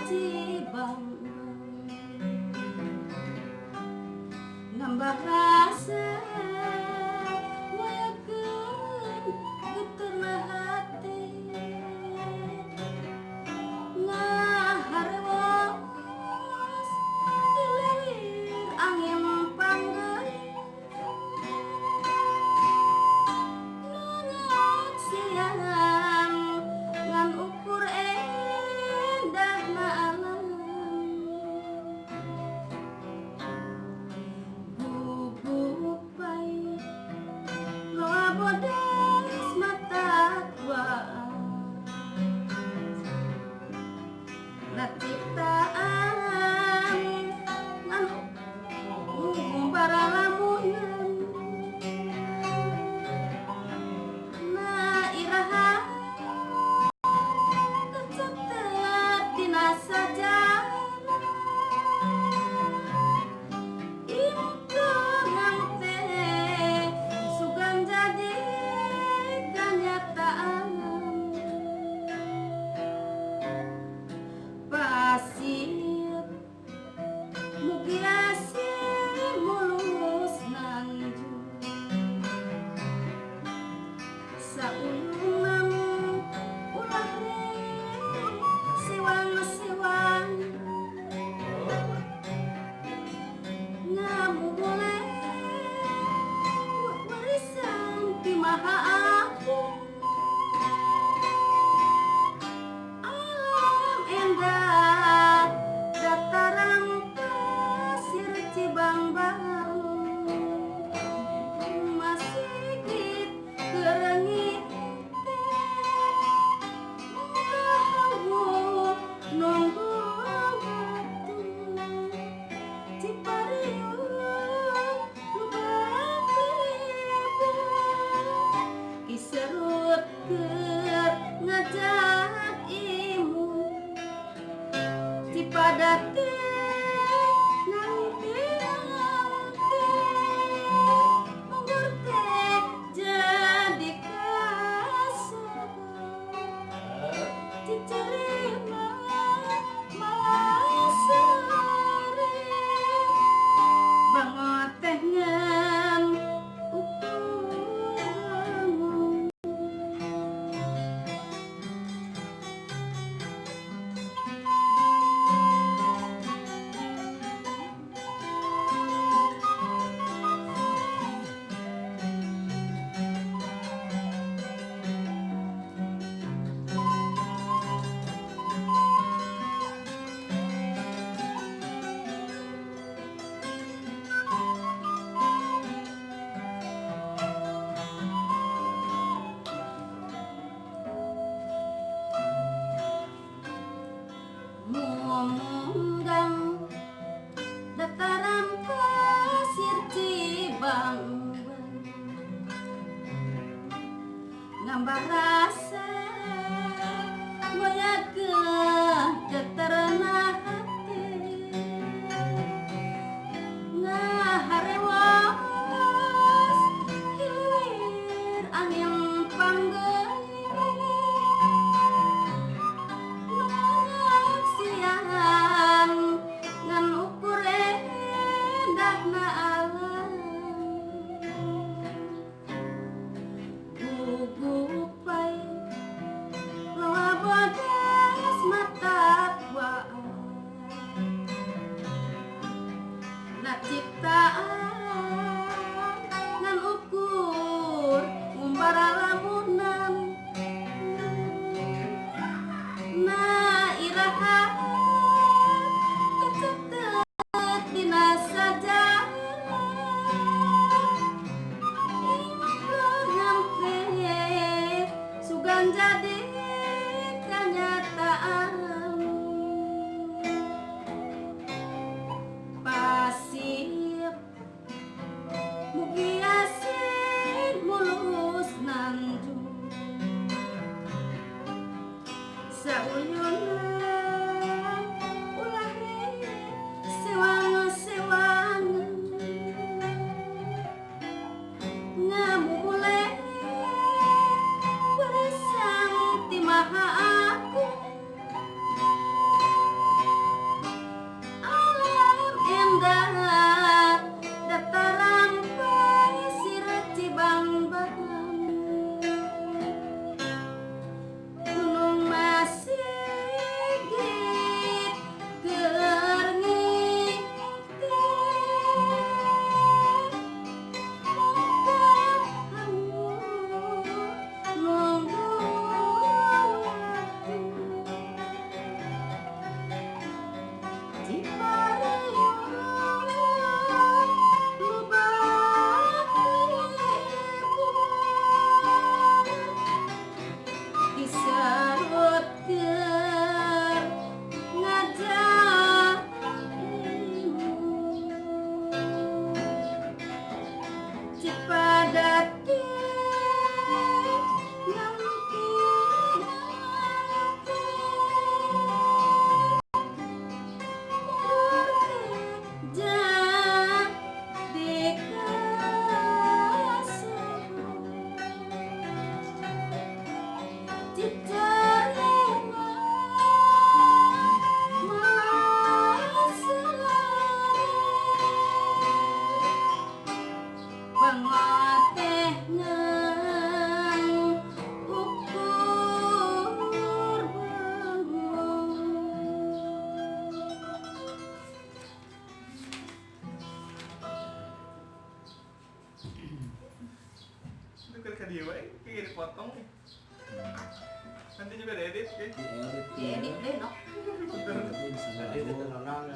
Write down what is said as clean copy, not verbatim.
Cibang nambah rasa ngoyakeun geterna hati ngaharewos dilelir angin panggeuing nunut siang ngan ukur endahna alam bubuk pai loa bodas mata tua ciptaan ngan umbara lamunan na iraha kecatet dina sajaran imkeun teh sugan jadi kenyataan pasir mugi asih mulus nanju saulungan ulah siwang-siwang ngamule warisan ti Maha Agung alam endah dataran pasir Cibang-bang masih git kereungit teh nunggu waktu Cipariung kiserut keur ngajak imun Cipadati nanti munggur teh jadi kasabar cicerima malasari bangot teh ngan ukuranmu mengundang dataran pasir Cibang nambah rasa ngoyakeun geterna hati ngaharewos hilir angin panggeuing nunut siang ngan ukur endahna alam guguk pai ke dia, kayak dipotong nih. Nanti juga diedit, ya. Diedit. Diedit deh, no. Jadi itu nonton